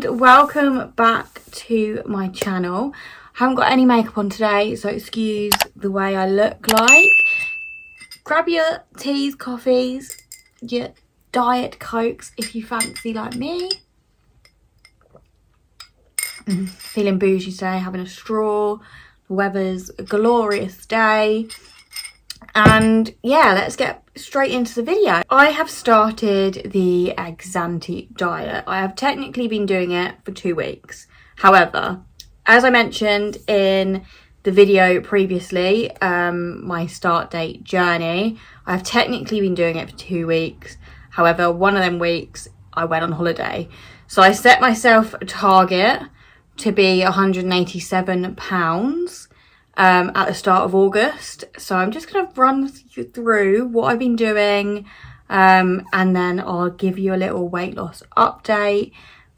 welcome back to my channel. I haven't got any makeup on today, so excuse the way I look like. Grab your teas, coffees, your diet cokes if you fancy like me. Feeling bougie today, having a straw. The weather's a glorious day. And yeah, let's get straight into the video. I have started the Exante diet. I have technically been doing it for 2 weeks. However, as I mentioned in the video previously, my start date journey, I've technically been doing it for 2 weeks. However, one of them weeks I went on holiday. So I set myself a target to be 187 pounds. At the start of August. So I'm just going to run through what I've been doing, and then I'll give you a little weight loss update,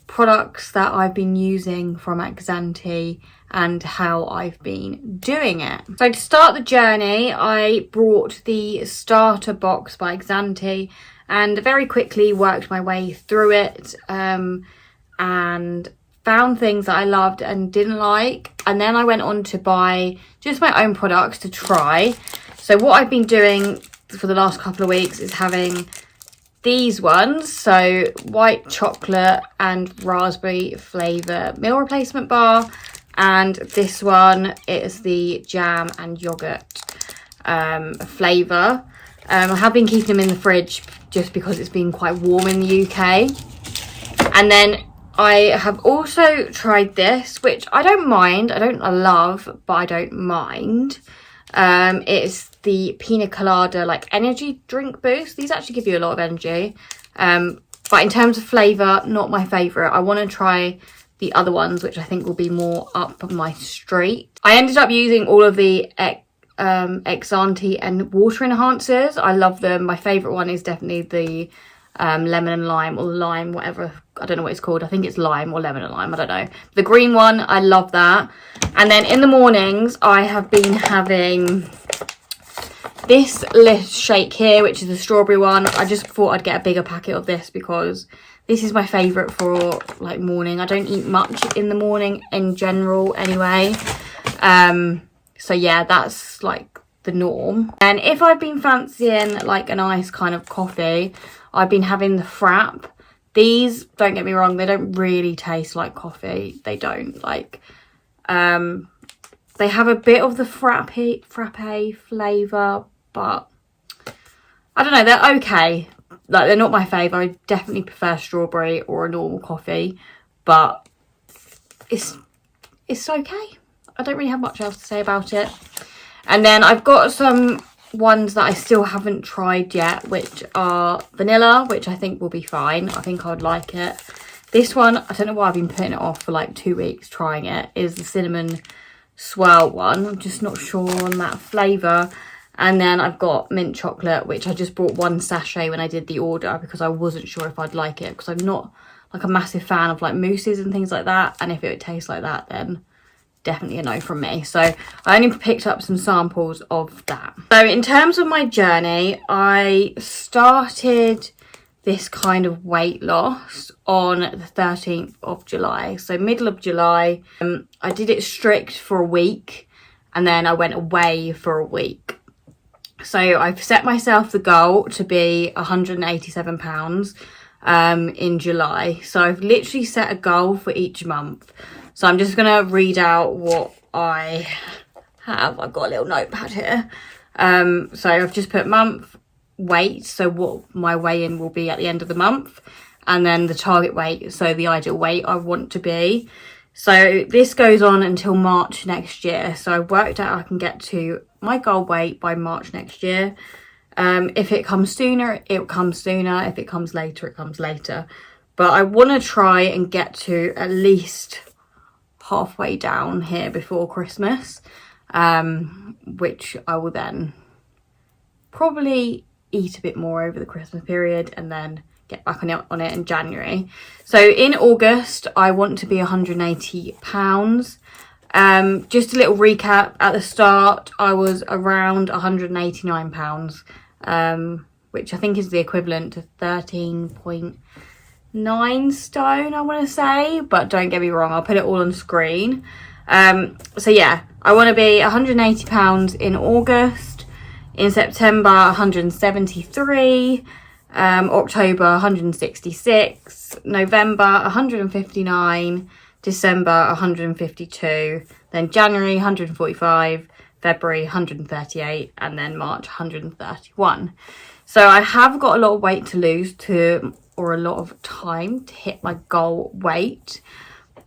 products that I've been using from Exante and how I've been doing it. So to start the journey, I brought the starter box by Exante and very quickly worked my way through it, and found things that I loved and didn't like, and then I went on to buy just my own products to try. So what I've been doing for the last couple of weeks is having these ones, so white chocolate and raspberry flavour meal replacement bar, and this one is the jam and yogurt flavour. I have been keeping them in the fridge just because it's been quite warm in the UK. And then I have also tried this, which I don't mind. I don't love, but I don't mind. It's the Pina Colada like energy drink boost. These actually give you a lot of energy. But in terms of flavour, not my favourite. I want to try the other ones, which I think will be more up my street. I ended up using all of the Exante and water enhancers. I love them. My favourite one is definitely the lemon and lime, or lime, whatever, I don't know what it's called. I think it's lime or lemon and lime, I don't know. The green one, I love that. And then in the mornings I have been having this list shake here, which is the strawberry one. I just thought I'd get a bigger packet of this because this is my favourite for like morning. I don't eat much in the morning in general anyway, so yeah, that's like the norm. And if I've been fancying like a nice kind of coffee, I've been having the frap. These, don't get me wrong, they don't really taste like coffee. They don't. Like, they have a bit of the frappe flavour, but I don't know, they're okay. Like, they're not my favourite. I definitely prefer strawberry or a normal coffee, but it's okay. I don't really have much else to say about it. And then I've got some ones that I still haven't tried yet, which are vanilla, which I think will be fine. I think I would like it. This one, I don't know why I've been putting it off for like 2 weeks trying it, is the cinnamon swirl one. I'm just not sure on that flavour. And then I've got mint chocolate, which I just bought one sachet when I did the order because I wasn't sure if I'd like it, because I'm not like a massive fan of like mousses and things like that, and if it would taste like that, then definitely a no from me. So I only picked up some samples of that. So in terms of my journey, I started this kind of weight loss on the 13th of July. So middle of July, I did it strict for a week, and then I went away for a week. So I've set myself the goal to be 187 pounds in July. So I've literally set a goal for each month. So I'm just going to read out what I have. I've got a little notepad here. So I've just put month weight, so what my weigh-in will be at the end of the month, and then the target weight, so the ideal weight I want to be. So this goes on until March next year. So I've worked out I can get to my goal weight by March next year. If it comes sooner, it comes sooner. If it comes later, it comes later. But I want to try and get to at least halfway down here before Christmas, which I will then probably eat a bit more over the Christmas period and then get back on it in January. So in August, I want to be 180 pounds. Just a little recap. At the start, I was around 189 pounds, which I think is the equivalent to 13.2 9 stone, I want to say, but don't get me wrong, I'll put it all on screen. So yeah, I want to be 180 pounds in August, in September 173, October 166, November 159, December 152, then January 145, February 138, and then March 131. So I have got a lot of weight to lose or a lot of time to hit my goal weight.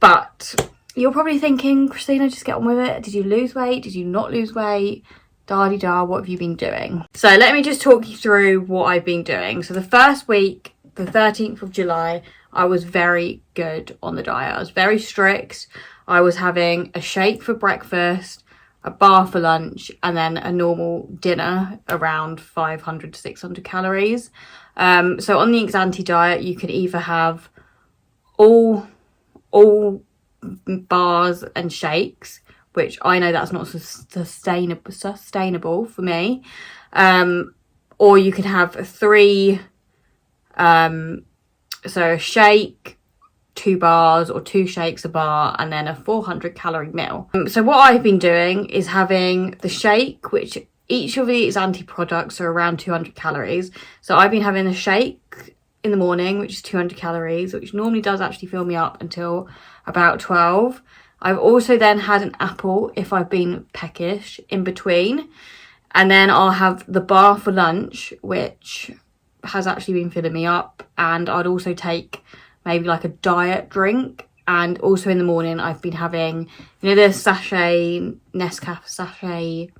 But you're probably thinking, Christina, just get on with it. Did you lose weight? Did you not lose weight? Da-de-da, what have you been doing? So let me just talk you through what I've been doing. So the first week, the 13th of July, I was very good on the diet. I was very strict. I was having a shake for breakfast, a bar for lunch, and then a normal dinner around 500 to 600 calories. So on the Exante diet, you could either have all bars and shakes, which I know that's not sustainable for me. Or you could have 3, so a shake, 2 bars, or 2 shakes, a bar, and then a 400 calorie meal. So what I've been doing is having the shake, which each of the Exante products are around 200 calories. So I've been having the shake in the morning, which is 200 calories, which normally does actually fill me up until about 12. I've also then had an apple if I've been peckish in between. And then I'll have the bar for lunch, which has actually been filling me up. And I'd also take maybe like a diet drink. And also in the morning, I've been having, the Nescafe sachet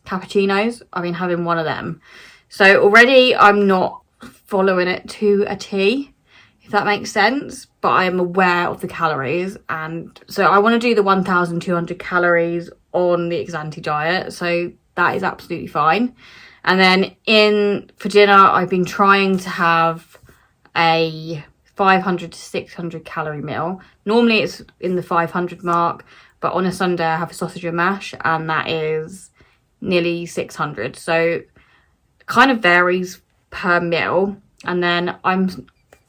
cappuccinos. I've been having one of them. So already I'm not following it to a T, if that makes sense, but I am aware of the calories. And so I want to do the 1,200 calories on the Exante diet. So that is absolutely fine. And then for dinner, I've been trying to have a 500 to 600 calorie meal. Normally it's in the 500 mark, but on a Sunday I have a sausage and mash, and that is nearly 600. So it kind of varies per meal. And then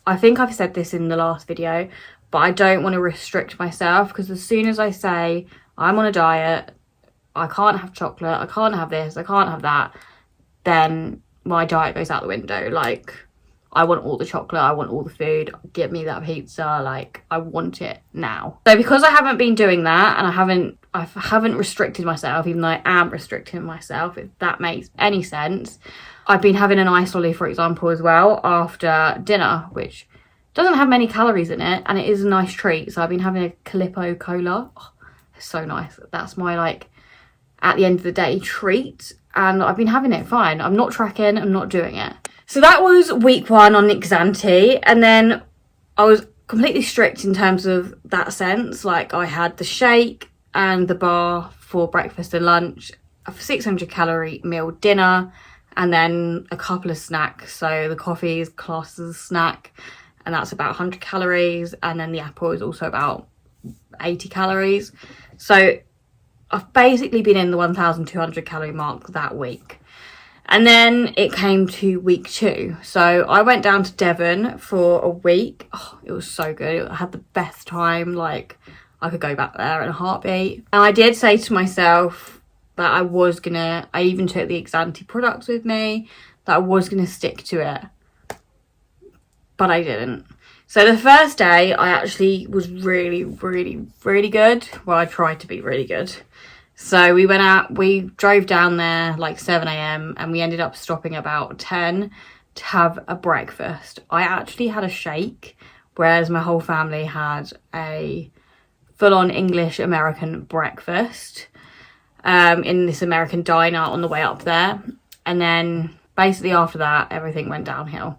I think I've said this in the last video, but I don't want to restrict myself, because as soon as I say I'm on a diet, I can't have chocolate, I can't have this, I can't have that, then my diet goes out the window. Like, I want all the chocolate, I want all the food, give me that pizza, like, I want it now. So because I haven't been doing that, and I haven't restricted myself, even though I am restricting myself, if that makes any sense, I've been having an ice lolly, for example, as well, after dinner, which doesn't have many calories in it, and it is a nice treat. So I've been having a Calippo cola. Oh, it's so nice. That's my, like, at the end of the day treat, and I've been having it fine. I'm not tracking, I'm not doing it. So that was week 1 on Exante, and then I was completely strict in terms of that sense. Like, I had the shake and the bar for breakfast and lunch, a 600 calorie meal dinner, and then a couple of snacks. So the coffee is classed as a snack, and that's about 100 calories, and then the apple is also about 80 calories. So I've basically been in the 1,200 calorie mark that week. And then it came to week 2. So I went down to Devon for a week. Oh, it was so good. I had the best time. Like, I could go back there in a heartbeat. And I did say to myself that I even took the Exante products with me, that I was gonna stick to it, but I didn't. So the first day I actually was really, really, really good. Well, I tried to be really good. So we drove down there like 7 a.m. and we ended up stopping about 10 to have a breakfast. I actually had a shake, whereas my whole family had a full-on English American breakfast in this American diner on the way up there. And then basically after that, everything went downhill.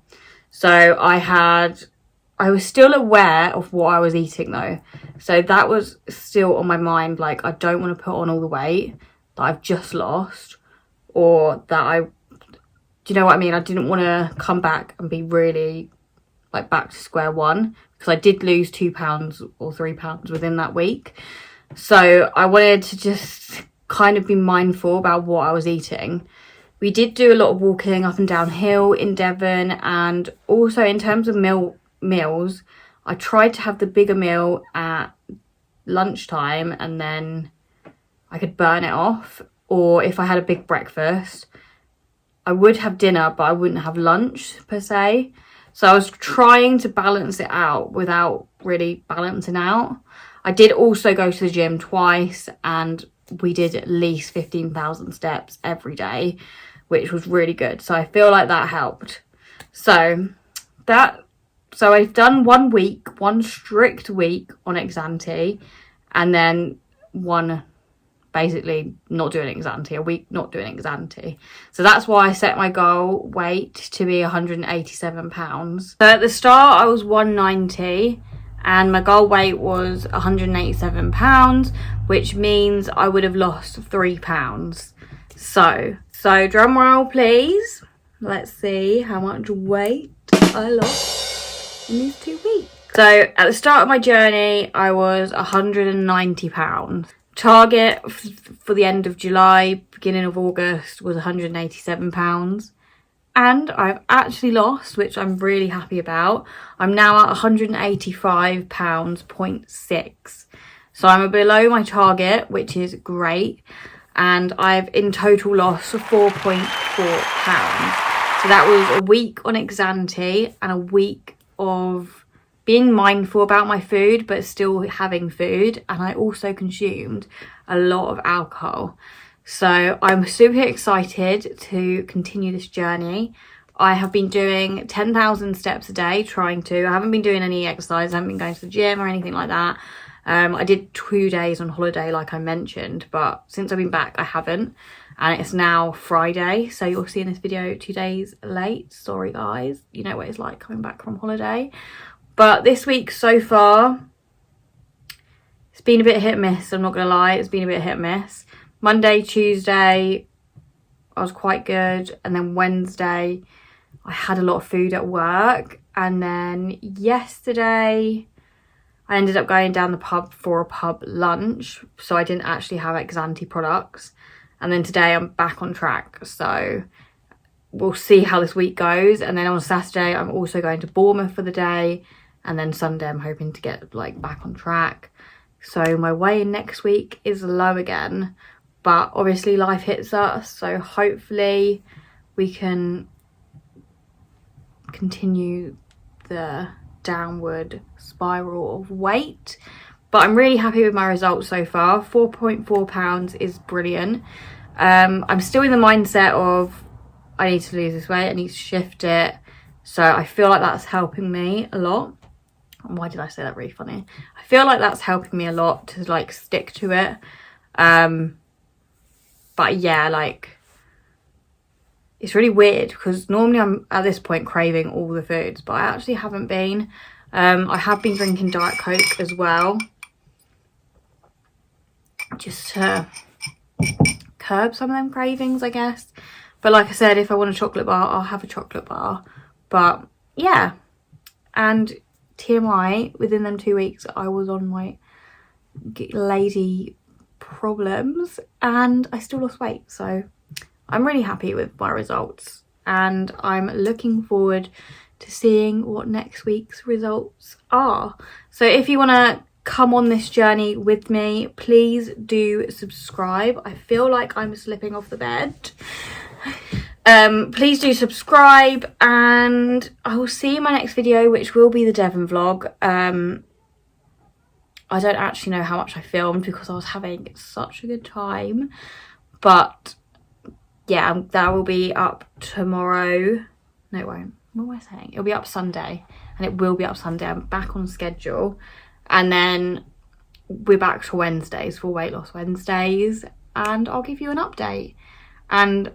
So I was still aware of what I was eating though. So that was still on my mind. Like, I don't want to put on all the weight that I've just lost, or that do you know what I mean? I didn't want to come back and be really like back to square one, because I did lose 2 pounds or 3 pounds within that week. So I wanted to just kind of be mindful about what I was eating. We did do a lot of walking up and down hill in Devon, and also in terms of meal meals, I tried to have the bigger meal at lunchtime and then I could burn it off. Or if I had a big breakfast, I would have dinner, but I wouldn't have lunch per se. So I was trying to balance it out without really balancing out. I did also go to the gym twice and we did at least 15,000 steps every day, which was really good. So I feel like that helped. So I've done 1 week, 1 strict week on Exante, and then one basically not doing Exante, a week not doing Exante. So that's why I set my goal weight to be 187 pounds. So at the start I was 190 and my goal weight was 187 pounds, which means I would have lost 3 pounds. So drum roll please. Let's see how much weight I lost in these 2 weeks. So at the start of my journey, I was 190 pounds. Target for the end of July, beginning of August was 187 pounds. And I've actually lost, which I'm really happy about. I'm now at 185 pounds, 0.6. So I'm below my target, which is great. And I've in total lost 4.4 pounds. So that was a week on Exante and a week of being mindful about my food, but still having food. And I also consumed a lot of alcohol. So I'm super excited to continue this journey. I have been doing 10,000 steps a day, I haven't been doing any exercise, I haven't been going to the gym or anything like that. I did 2 days on holiday like I mentioned, but since I've been back I haven't. And it's now Friday, so you'll see in this video 2 days late. Sorry guys, you know what it's like coming back from holiday. But this week so far, it's been a bit hit and miss, I'm not gonna lie, it's been a bit hit and miss. Monday, Tuesday, I was quite good. And then Wednesday, I had a lot of food at work. And then yesterday, I ended up going down the pub for a pub lunch. So I didn't actually have Exante products. And then today I'm back on track. So we'll see how this week goes. And then on Saturday, I'm also going to Bournemouth for the day. And then Sunday, I'm hoping to get like back on track. So my weigh-in next week is low again. But obviously life hits us, so hopefully we can continue the downward spiral of weight. But I'm really happy with my results so far. 4.4 pounds is brilliant. I'm still in the mindset of I need to lose this weight, I need to shift it. So I feel like that's helping me a lot. Why did I say that really funny? I feel like that's helping me a lot to like stick to it. But yeah, like, it's really weird because normally I'm at this point craving all the foods, but I actually haven't been. I have been drinking Diet Coke as well, just to curb some of them cravings, I guess. But like I said, if I want a chocolate bar, I'll have a chocolate bar. But yeah, and TMI, within them 2 weeks, I was on my lady problems and I still lost weight. So I'm really happy with my results and I'm looking forward to seeing what next week's results are. So if you want to come on this journey with me, please do subscribe. I feel like I'm slipping off the bed. Please do subscribe and I will see you in my next video, which will be the Devon vlog. I don't actually know how much I filmed because I was having such a good time. But yeah, that will be up tomorrow. No, it won't. What am I saying? It'll be up Sunday. And it will be up Sunday. I'm back on schedule. And then we're back to Wednesdays for Weight Loss Wednesdays. And I'll give you an update. And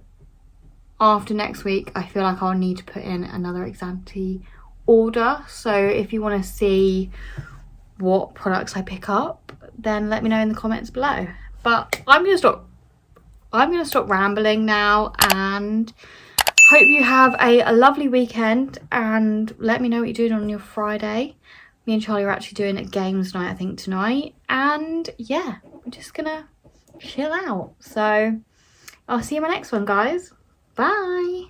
after next week, I feel like I'll need to put in another Exante order. So if you want to see what products I pick up, then let me know in the comments below. But I'm gonna stop rambling now and hope you have a lovely weekend and let me know what you're doing on your Friday. Me and Charlie are actually doing a games night I think tonight, and yeah, we're just gonna chill out. So I'll see you in my next one, guys. Bye.